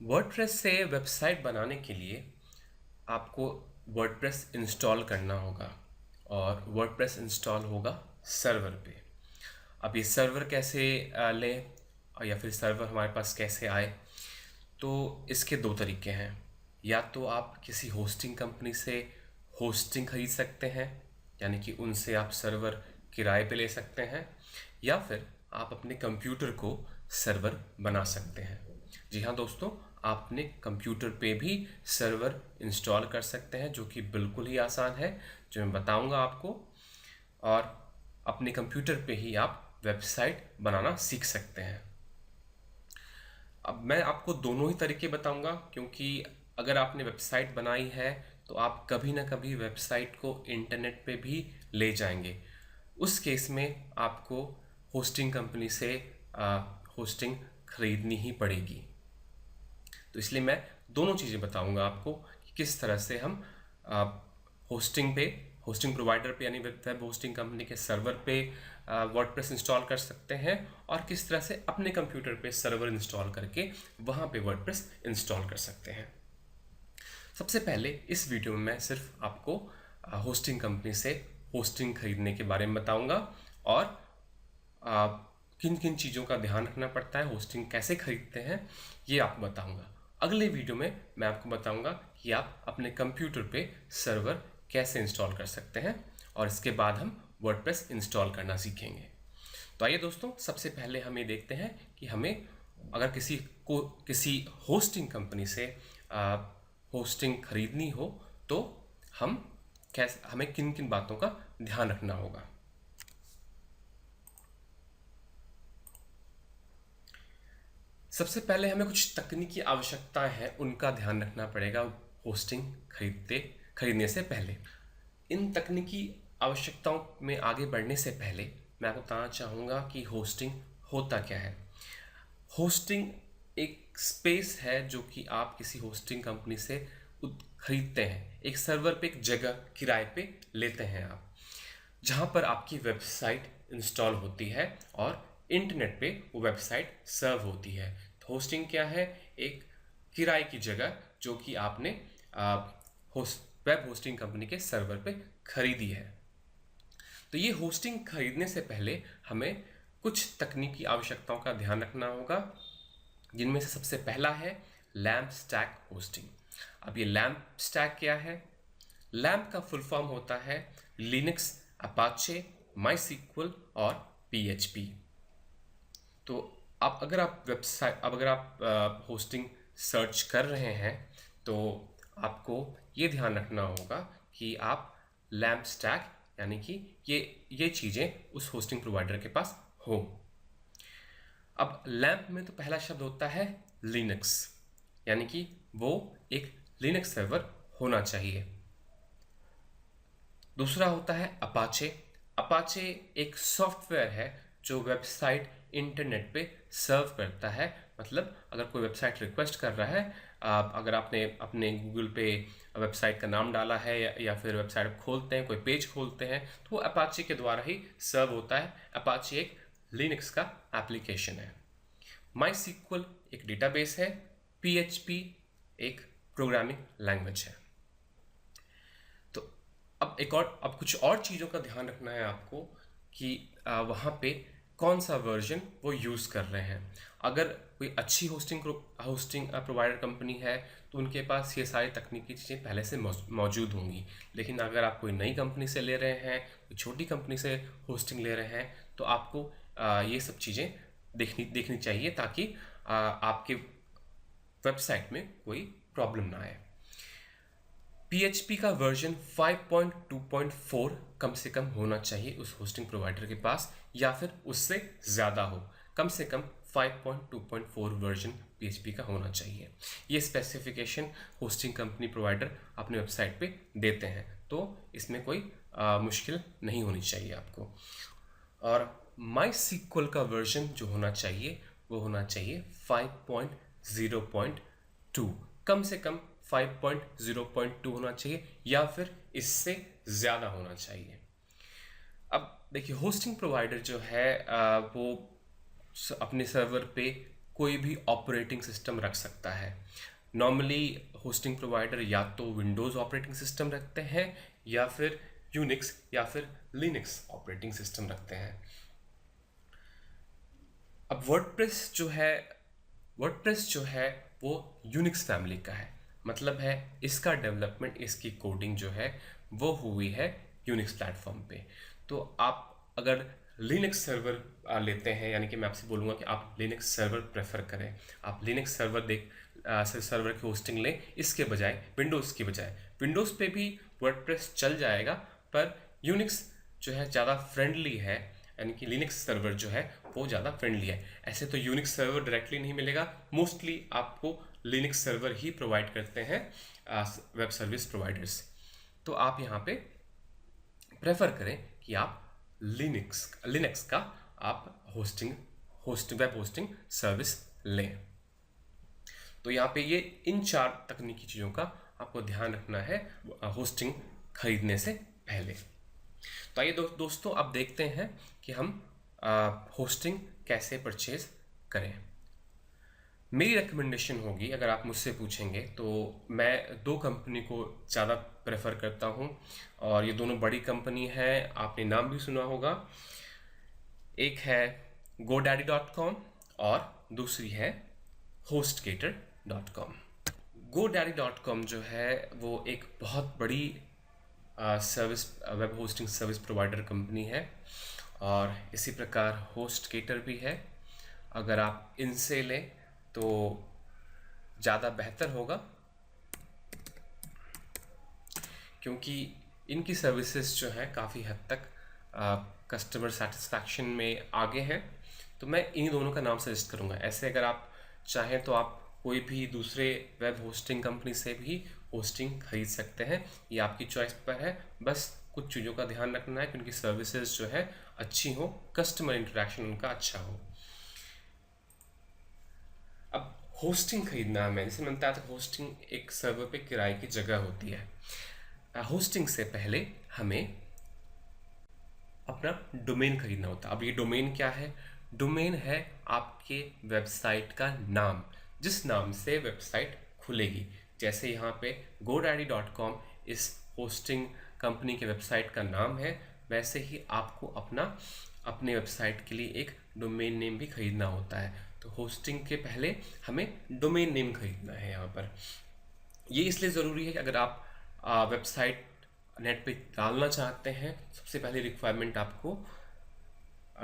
WordPress से website बनाने के लिए आपको वर्डप्रेस इंस्टॉल करना होगा और वर्डप्रेस इंस्टॉल होगा सर्वर पे। अब ये सर्वर कैसे लें या फिर सर्वर हमारे पास कैसे आए, तो इसके दो तरीके हैं। या तो आप किसी होस्टिंग कंपनी से होस्टिंग खरीद सकते हैं, यानी कि उनसे आप सर्वर किराए पे ले सकते हैं, या फिर आप अपने कंप्यूटर को सर्वर बना सकते हैं। जी हाँ दोस्तों, आप अपने कंप्यूटर पे भी सर्वर इंस्टॉल कर सकते हैं, जो कि बिल्कुल ही आसान है, जो मैं बताऊंगा आपको। और अपने कंप्यूटर पे ही आप वेबसाइट बनाना सीख सकते हैं। अब मैं आपको दोनों ही तरीके बताऊंगा, क्योंकि अगर आपने वेबसाइट बनाई है तो आप कभी ना कभी वेबसाइट को इंटरनेट पे भी ले जाएंगे। उस केस में आपको होस्टिंग कंपनी से होस्टिंग खरीदनी ही पड़ेगी। तो इसलिए मैं दोनों चीज़ें बताऊंगा आपको कि किस तरह से हम होस्टिंग प्रोवाइडर पे यानी वेब होस्टिंग कंपनी के सर्वर पे वर्डप्रेस इंस्टॉल कर सकते हैं, और किस तरह से अपने कंप्यूटर पे सर्वर इंस्टॉल करके वहाँ पे वर्डप्रेस इंस्टॉल कर सकते हैं। सबसे पहले इस वीडियो में मैं सिर्फ आपको होस्टिंग कंपनी से होस्टिंग खरीदने के बारे में बताऊंगा और किन किन चीज़ों का ध्यान रखना पड़ता है, होस्टिंग कैसे खरीदते हैं, ये आपको बताऊंगा। अगले वीडियो में मैं आपको बताऊंगा कि आप अपने कंप्यूटर पे सर्वर कैसे इंस्टॉल कर सकते हैं, और इसके बाद हम वर्डप्रेस इंस्टॉल करना सीखेंगे। तो आइए दोस्तों, सबसे पहले हम ये देखते हैं कि हमें अगर किसी होस्टिंग कंपनी से होस्टिंग खरीदनी हो तो हमें किन किन बातों का ध्यान रखना होगा। सबसे पहले हमें कुछ तकनीकी आवश्यकताएं हैं, उनका ध्यान रखना पड़ेगा होस्टिंग खरीदने से पहले। इन तकनीकी आवश्यकताओं में आगे बढ़ने से पहले मैं आपको बताना चाहूँगा कि होस्टिंग होता क्या है। होस्टिंग एक स्पेस है जो कि आप किसी होस्टिंग कंपनी से खरीदते हैं। एक सर्वर पे एक जगह किराए पे लेते हैं आप, जहाँ पर आपकी वेबसाइट इंस्टॉल होती है और इंटरनेट पे वो वेबसाइट सर्व होती है। तो होस्टिंग क्या है? एक किराए की जगह जो कि आपने वेब होस्टिंग कंपनी के सर्वर पे खरीदी है। तो ये होस्टिंग खरीदने से पहले हमें कुछ तकनीकी आवश्यकताओं का ध्यान रखना होगा, जिनमें से सबसे पहला है लैम्प स्टैक होस्टिंग। अब ये लैम्प स्टैक क्या है? लैम्प का फुल फॉर्म होता है लिनक्स, अपाचे, माईसीक्वल और पीएचपी। तो अगर आप होस्टिंग सर्च कर रहे हैं तो आपको ये ध्यान रखना होगा कि आप लैम्प स्टैक यानी कि ये चीज़ें उस होस्टिंग प्रोवाइडर के पास हो। अब लैम्प में तो पहला शब्द होता है लिनक्स, यानी कि वो एक लिनक्स सर्वर होना चाहिए। दूसरा होता है अपाचे। अपाचे एक सॉफ्टवेयर है जो वेबसाइट इंटरनेट पे सर्व करता है। मतलब अगर कोई वेबसाइट रिक्वेस्ट कर रहा है, अगर आपने अपने गूगल पे वेबसाइट का नाम डाला है या फिर वेबसाइट खोलते हैं, कोई पेज खोलते हैं, तो वो अपाचे के द्वारा ही सर्व होता है। अपाचे एक लिनक्स का एप्लीकेशन है। माईसीक्वल एक डेटाबेस है। पीएचपी एक प्रोग्रामिंग लैंग्वेज है। तो अब कुछ और चीज़ों का ध्यान रखना है आपको कि वहाँ पे कौन सा वर्जन वो यूज़ कर रहे हैं। अगर कोई अच्छी होस्टिंग प्रोवाइडर कंपनी है तो उनके पास ये सारी तकनीकी चीज़ें पहले से मौजूद होंगी। लेकिन अगर आप कोई नई कंपनी से ले रहे हैं, कोई छोटी कंपनी से होस्टिंग ले रहे हैं, तो आपको ये सब चीज़ें देखनी चाहिए, ताकि आपके वेबसाइट में कोई प्रॉब्लम ना आए। PHP का वर्जन 5.2.4 कम से कम होना चाहिए उस होस्टिंग प्रोवाइडर के पास, या फिर उससे ज़्यादा हो। कम से कम 5.2.4 वर्जन PHP का होना चाहिए। ये स्पेसिफिकेशन होस्टिंग कंपनी प्रोवाइडर अपने वेबसाइट पे देते हैं, तो इसमें कोई मुश्किल नहीं होनी चाहिए आपको। और माईसीक्वल का वर्जन जो होना चाहिए वो होना चाहिए 5.0.2। कम से कम 5.0.2 होना चाहिए, या फिर इससे ज़्यादा होना चाहिए। अब देखिए, होस्टिंग प्रोवाइडर जो है वो अपने सर्वर पे कोई भी ऑपरेटिंग सिस्टम रख सकता है। नॉर्मली होस्टिंग प्रोवाइडर या तो विंडोज़ ऑपरेटिंग सिस्टम रखते हैं या फिर यूनिक्स या फिर लिनक्स ऑपरेटिंग सिस्टम रखते हैं। अब वर्डप्रेस जो है वो यूनिक्स फैमिली का है, मतलब है इसका डेवलपमेंट, इसकी कोडिंग जो है वो हुई है यूनिक्स प्लेटफॉर्म पे। तो आप अगर लिनक्स सर्वर लेते हैं, यानी कि मैं आपसे बोलूँगा कि आप लिनक्स सर्वर प्रेफर करें, आप लिनक्स सर्वर की होस्टिंग लें इसके बजाय, विंडोज़ की बजाय। विंडोज़ पे भी वर्डप्रेस चल जाएगा, पर यूनिक्स जो है ज़्यादा फ्रेंडली है, यानी कि लिनक्स सर्वर जो है वो ज़्यादा फ्रेंडली है। ऐसे तो यूनिक्स सर्वर डायरेक्टली नहीं मिलेगा, मोस्टली आपको लिनक्स सर्वर ही प्रोवाइड करते हैं वेब सर्विस प्रोवाइडर्स। तो आप यहाँ पे प्रेफर करें कि आप लिनक्स का आप वेब होस्टिंग सर्विस लें। तो यहाँ पे ये इन 4 तकनीकी चीज़ों का आपको ध्यान रखना है होस्टिंग खरीदने से पहले। तो आइए दोस्तों अब देखते हैं कि हम होस्टिंग कैसे परचेज करें। मेरी रिकमेंडेशन होगी, अगर आप मुझसे पूछेंगे तो मैं 2 कंपनी को ज़्यादा प्रेफर करता हूँ, और ये दोनों बड़ी कंपनी है, आपने नाम भी सुना होगा। एक है GoDaddy.com और दूसरी है HostGator.com। GoDaddy.com जो है वो एक बहुत बड़ी web hosting service provider company है, और इसी प्रकार HostGator भी है। अगर आप इनसे लें तो ज़्यादा बेहतर होगा, क्योंकि इनकी सर्विसेज जो है काफ़ी हद तक कस्टमर सेटिस्फैक्शन में आगे हैं। तो मैं इन्हीं दोनों का नाम सजेस्ट करूँगा। ऐसे अगर आप चाहें तो आप कोई भी दूसरे वेब होस्टिंग कंपनी से भी होस्टिंग खरीद सकते हैं, ये आपकी चॉइस पर है। बस कुछ चीज़ों का ध्यान रखना है कि उनकी सर्विसेज जो है अच्छी हो, कस्टमर इंटरेक्शन उनका अच्छा हो। अब होस्टिंग खरीदना है, जैसे मैंने बताया था, होस्टिंग एक सर्वर पे किराए की जगह होती है। होस्टिंग से पहले हमें अपना डोमेन खरीदना होता है। अब ये डोमेन क्या है? डोमेन है आपके वेबसाइट का नाम, जिस नाम से वेबसाइट खुलेगी। जैसे यहाँ पे GoDaddy.com इस होस्टिंग कंपनी के वेबसाइट का नाम है, वैसे ही आपको अपने वेबसाइट के लिए एक डोमेन नेम भी खरीदना होता है। तो होस्टिंग के पहले हमें डोमेन नेम खरीदना है। यहाँ पर ये इसलिए ज़रूरी है कि अगर आप वेबसाइट नेट पे डालना चाहते हैं, सबसे पहले रिक्वायरमेंट आपको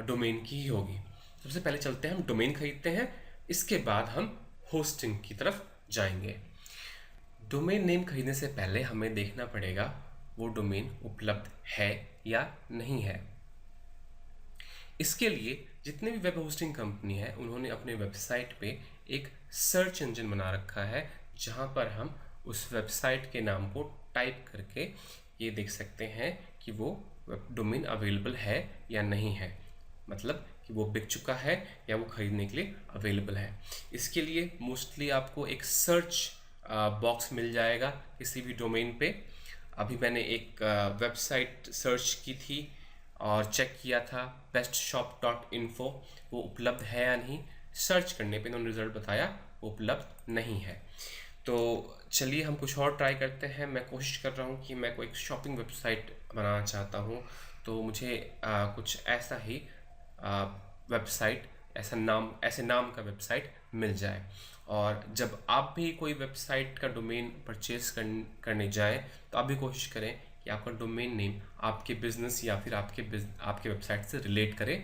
डोमेन की ही होगी। सबसे पहले चलते हैं, हम डोमेन खरीदते हैं, इसके बाद हम होस्टिंग की तरफ जाएंगे। डोमेन नेम खरीदने से पहले हमें देखना पड़ेगा वो डोमेन उपलब्ध है या नहीं है। इसके लिए जितने भी वेब होस्टिंग कंपनी है, उन्होंने अपने वेबसाइट पे एक सर्च इंजन बना रखा है, जहाँ पर हम उस वेबसाइट के नाम को टाइप करके ये देख सकते हैं कि वो डोमेन अवेलेबल है या नहीं है, मतलब कि वो बिक चुका है या वो खरीदने के लिए अवेलेबल है। इसके लिए मोस्टली आपको एक सर्च बॉक्स मिल जाएगा किसी भी डोमेन पे। अभी मैंने एक वेबसाइट सर्च की थी और चेक किया था bestshop.info, वो उपलब्ध है या नहीं। सर्च करने पे उन्होंने रिज़ल्ट बताया वो उपलब्ध नहीं है। तो चलिए हम कुछ और ट्राई करते हैं। मैं कोशिश कर रहा हूँ कि मैं कोई एक शॉपिंग वेबसाइट बनाना चाहता हूँ, तो मुझे कुछ ऐसा ही वेबसाइट, ऐसे नाम का वेबसाइट मिल जाए। और जब आप भी कोई वेबसाइट का डोमेन परचेज करने जाएं, तो आप भी कोशिश करें कि आपका डोमेन नेम आपके बिजनेस या फिर आपके वेबसाइट से रिलेट करे,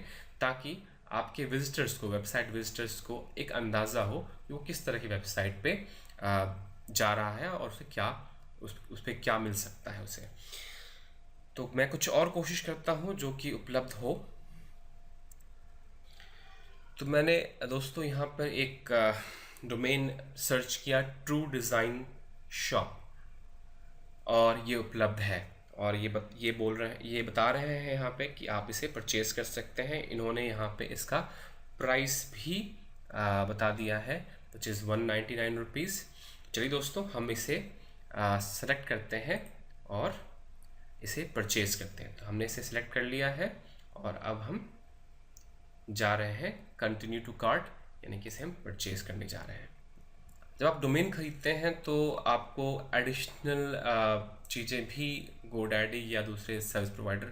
ताकि आपके विजिटर्स को, वेबसाइट विजिटर्स को एक अंदाज़ा हो कि वो किस तरह की वेबसाइट पे जा रहा है और उसे उस पर क्या मिल सकता है उसे। तो मैं कुछ और कोशिश करता हूँ जो कि उपलब्ध हो। तो मैंने दोस्तों यहाँ पर एक डोमेन सर्च किया, ट्रू डिज़ाइन शॉप, और ये उपलब्ध है। और ये बता रहे हैं यहाँ पे कि आप इसे परचेज कर सकते हैं। इन्होंने यहाँ पे इसका प्राइस भी बता दिया है, विच इज़ 199 रुपीज़। चलिए दोस्तों, हम इसे सेलेक्ट करते हैं और इसे परचेज करते हैं। तो हमने इसे सेलेक्ट कर लिया है और अब हम जा रहे हैं कंटिन्यू टू कार्ट, यानी कि इसे हम परचेज करने जा रहे हैं। जब आप डोमेन खरीदते हैं तो आपको एडिशनल चीज़ें भी GoDaddy या दूसरे सर्विस प्रोवाइडर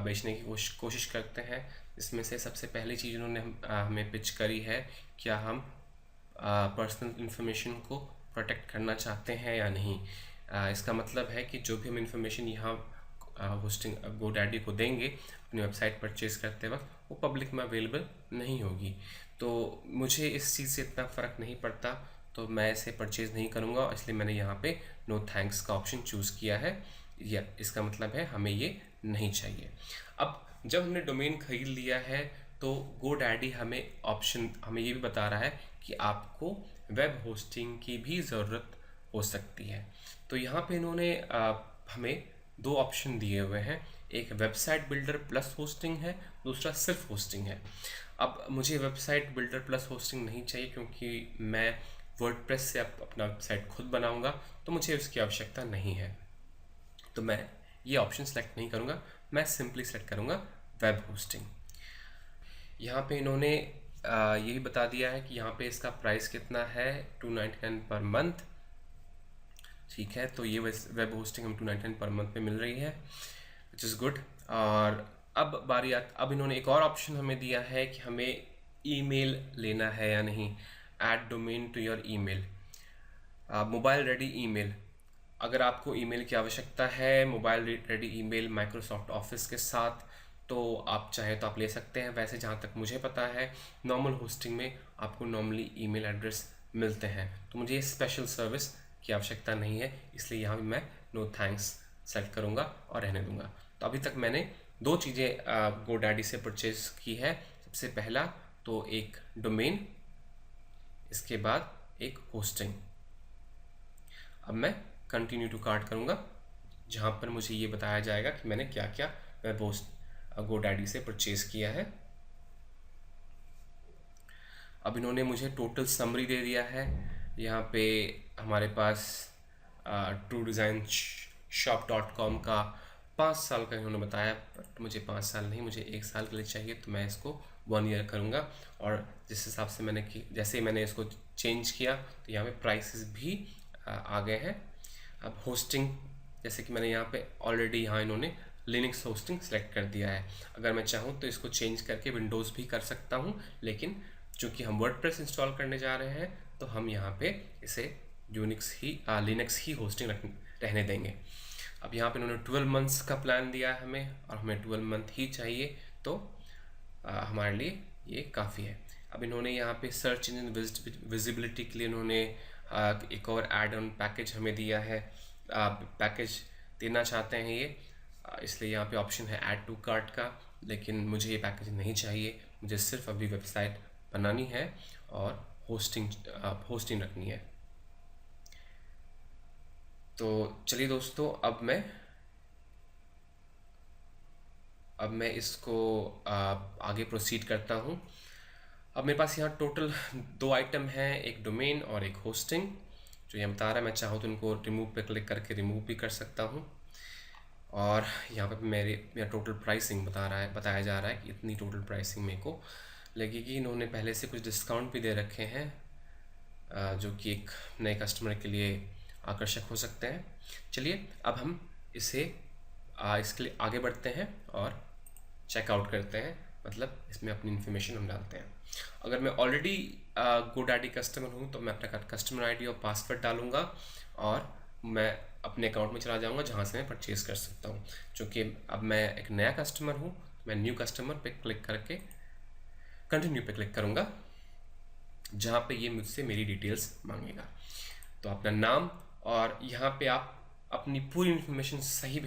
बेचने की कोशिश करते हैं। इसमें से सबसे पहली चीज़ उन्होंने हमें पिच करी है, क्या हम पर्सनल इंफॉर्मेशन को प्रोटेक्ट करना चाहते हैं या नहीं। इसका मतलब है कि जो भी हम इंफॉर्मेशन यहाँ होस्टिंग GoDaddy को देंगे अपनी वेबसाइट परचेज करते वक्त, वो पब्लिक में अवेलेबल नहीं होगी। तो मुझे इस चीज़ से इतना फ़र्क नहीं पड़ता, तो मैं इसे परचेज़ नहीं करूँगा, इसलिए मैंने यहाँ पे नो थैंक्स का ऑप्शन चूज़ किया है। या इसका मतलब है हमें ये नहीं चाहिए। अब जब हमने डोमेन खरीद लिया है तो GoDaddy हमें ये भी बता रहा है कि आपको वेब होस्टिंग की भी ज़रूरत हो सकती है। तो यहाँ पे इन्होंने हमें दो ऑप्शन दिए हुए हैं, एक वेबसाइट बिल्डर प्लस होस्टिंग है, दूसरा सिर्फ होस्टिंग है। अब मुझे वेबसाइट बिल्डर प्लस होस्टिंग नहीं चाहिए, क्योंकि मैं वर्डप्रेस से अपना वेबसाइट खुद बनाऊंगा, तो मुझे उसकी आवश्यकता नहीं है। तो मैं ये ऑप्शन सेलेक्ट नहीं करूँगा, मैं सिंपली सेलेक्ट करूँगा वेब होस्टिंग। यहाँ पे इन्होंने ये भी बता दिया है कि यहाँ पे इसका प्राइस कितना है, 299 पर मंथ। ठीक है, तो ये वेब होस्टिंग हम 299 पर मंथ पे मिल रही है, विच इज़ गुड। और अब इन्होंने एक और ऑप्शन हमें दिया है कि हमें ईमेल लेना है या नहीं। Add domain to your email, mobile ready email. अगर आपको ईमेल की आवश्यकता है, mobile ready email Microsoft Office के साथ, तो आप चाहें तो आप ले सकते हैं। वैसे जहाँ तक मुझे पता है, नॉर्मल होस्टिंग में आपको नॉर्मली ईमेल एड्रेस मिलते हैं, तो मुझे ये स्पेशल सर्विस की आवश्यकता नहीं है, इसलिए यहाँ भी मैं नो थैंक्स सेलेक्ट करूँगा और रहने दूँगा। तो अभी तक मैंने दो चीज़ें GoDaddy से परचेज की है। सबसे पहला तो एक डोमेन, इसके बाद एक होस्टिंग। अब मैं कंटिन्यू टू कार्ट करूँगा, जहाँ पर मुझे ये बताया जाएगा कि मैंने क्या क्या वेब होस्ट GoDaddy से परचेज किया है। अब इन्होंने मुझे टोटल समरी दे दिया है। यहाँ पे हमारे पास TrueDesignShop.com का 5 साल का इन्होंने बताया, बट मुझे 5 साल नहीं, मुझे 1 साल के लिए चाहिए, तो मैं इसको 1 ईयर करूँगा। और जिस हिसाब से जैसे ही मैंने इसको चेंज किया, तो यहाँ पे प्राइसेस भी आ गए हैं। अब होस्टिंग, जैसे कि मैंने यहाँ पे ऑलरेडी इन्होंने लिनक्स होस्टिंग सेलेक्ट कर दिया है। अगर मैं चाहूँ तो इसको चेंज करके विंडोज़ भी कर सकता हूँ, लेकिन चूँकि हम वर्डप्रेस इंस्टॉल करने जा रहे हैं, तो हम यहाँ पे इसे लिनक्स ही होस्टिंग रहने देंगे। अब यहाँ पे इन्होंने 12 मंथ्स का प्लान दिया है हमें, और हमें 12 मंथ ही चाहिए, तो हमारे लिए ये काफ़ी है। अब इन्होंने यहाँ पे सर्च इंजन विजिबिलिटी के लिए इन्होंने एक और एड ऑन पैकेज हमें दिया है। पैकेज देना चाहते हैं ये, इसलिए यहाँ पे ऑप्शन है ऐड टू कार्ट का, लेकिन मुझे ये पैकेज नहीं चाहिए। मुझे सिर्फ अभी वेबसाइट बनानी है और होस्टिंग रखनी है। तो चलिए दोस्तों, अब मैं इसको आगे प्रोसीड करता हूँ। अब मेरे पास यहाँ टोटल 2 आइटम हैं, एक डोमेन और एक होस्टिंग, जो ये बता रहा है। मैं चाहूँ तो इनको रिमूव पे क्लिक करके रिमूव भी कर सकता हूँ। और यहाँ पे मेरा टोटल प्राइसिंग बताया जा रहा है कि इतनी टोटल प्राइसिंग मेरे को लगेगी। इन्होंने पहले से कुछ डिस्काउंट भी दे रखे हैं, जो कि एक नए कस्टमर के लिए आकर्षक हो सकते हैं। चलिए अब हम इसके लिए आगे बढ़ते हैं और चेकआउट करते हैं, मतलब इसमें अपनी इन्फॉर्मेशन हम डालते हैं। अगर मैं ऑलरेडी GoDaddy कस्टमर हूँ, तो मैं अपना कस्टमर आईडी और पासवर्ड डालूँगा और मैं अपने अकाउंट में चला जाऊँगा, जहाँ से मैं परचेज़ कर सकता हूँ। क्योंकि अब मैं एक नया कस्टमर हूँ, मैं न्यू कस्टमर पे क्लिक करके कंटिन्यू पे क्लिक करूँगा, जहाँ पे ये मुझसे मेरी डिटेल्स मांगेगा। तो अपना नाम, और यहाँ पे आप अपनी पूरी इन्फॉर्मेशन सही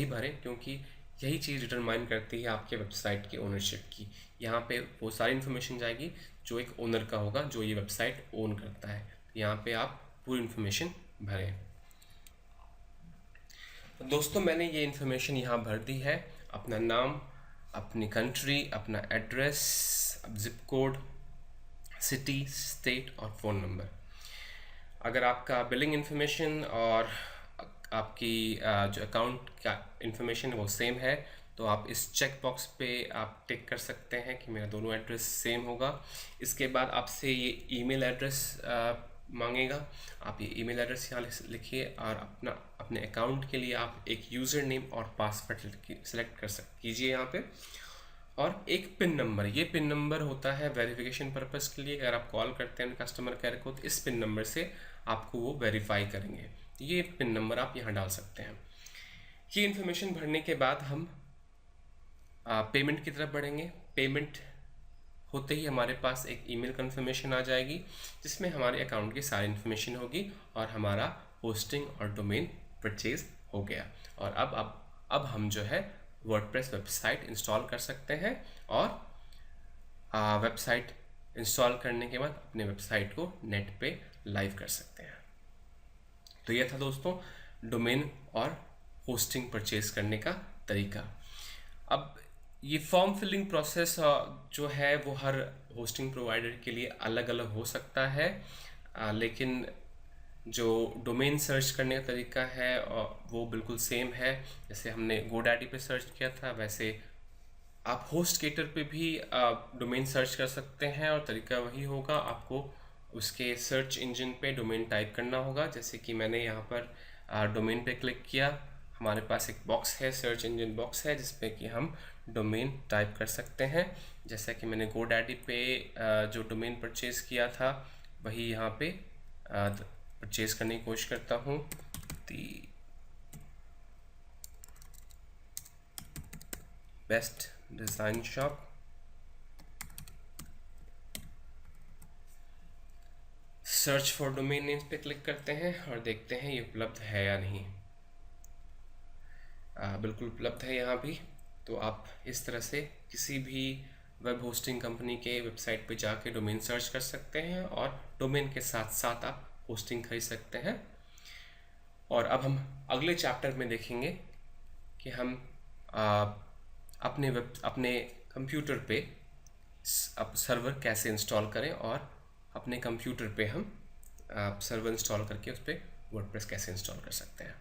भरें, क्योंकि यही चीज़ डिटरमाइन करती है आपके वेबसाइट की ओनरशिप की। यहाँ पे वो सारी इन्फॉर्मेशन जाएगी जो एक ओनर का होगा, जो ये वेबसाइट ओन करता है। यहाँ पे आप पूरी इन्फॉर्मेशन भरें। तो दोस्तों, मैंने ये इन्फॉर्मेशन यहाँ भर दी है, अपना नाम, अपनी कंट्री, अपना address, zip code, city, state और फ़ोन नंबर। अगर आपका बिलिंग इन्फॉर्मेशन और आपकी जो अकाउंट का इन्फॉर्मेशन वो सेम है, तो आप इस चेक बॉक्स पे आप टिक कर सकते हैं कि मेरा दोनों एड्रेस सेम होगा। इसके बाद आपसे ये ईमेल एड्रेस मांगेगा। आप ये ईमेल एड्रेस यहाँ लिखिए और अपने अकाउंट के लिए आप एक यूज़र नेम और पासवर्ड सेलेक्ट कीजिए यहाँ पे। और एक पिन नंबर, ये पिन नंबर होता है वेरिफिकेशन पर्पस के लिए। अगर आप कॉल करते हैं कस्टमर केयर को तो इस पिन नंबर से आपको वो वेरीफाई करेंगे। ये पिन नंबर आप यहाँ डाल सकते हैं। ये इन्फॉर्मेशन भरने के बाद हम पेमेंट की तरफ बढ़ेंगे। पेमेंट होते ही हमारे पास एक ईमेल कंफर्मेशन आ जाएगी जिसमें हमारे अकाउंट की सारी इन्फॉर्मेशन होगी और हमारा होस्टिंग और डोमेन परचेज हो गया। और अब हम जो है वर्डप्रेस वेबसाइट इंस्टॉल कर सकते हैं और वेबसाइट इंस्टॉल करने के बाद अपने वेबसाइट को नेट पे लाइव कर सकते हैं। तो यह था दोस्तों डोमेन और होस्टिंग परचेज करने का तरीका। अब ये फॉर्म फिलिंग प्रोसेस जो है वो हर होस्टिंग प्रोवाइडर के लिए अलग अलग हो सकता है, लेकिन जो डोमेन सर्च करने का तरीका है वो बिल्कुल सेम है। जैसे हमने गोडैडी पे सर्च किया था वैसे आप होस्टगेटर पे भी डोमेन सर्च कर सकते हैं और तरीका वही होगा। आपको उसके सर्च इंजन पे डोमेन टाइप करना होगा। जैसे कि मैंने यहाँ पर डोमेन पे क्लिक किया, हमारे पास एक बॉक्स है, सर्च इंजन बॉक्स है जिसपे कि हम डोमेन टाइप कर सकते हैं। जैसा कि मैंने गोडैडी पे जो डोमेन परचेज़ किया था वही यहाँ पे परचेज़ करने की कोशिश करता हूँ। The best design shop, search for domain names पे क्लिक करते हैं और देखते हैं ये उपलब्ध है या नहीं। बिल्कुल उपलब्ध है यहाँ भी। तो आप इस तरह से किसी भी वेब होस्टिंग कंपनी के वेबसाइट पे जाके डोमेन सर्च कर सकते हैं और डोमेन के साथ साथ आप होस्टिंग खरीद सकते हैं। और अब हम अगले चैप्टर में देखेंगे कि हम अपने कंप्यूटर पे अब सर्वर कैसे इंस्टॉल करें और अपने कंप्यूटर पे हम सर्वर इंस्टॉल करके उस पर वर्डप्रेस कैसे इंस्टॉल कर सकते हैं।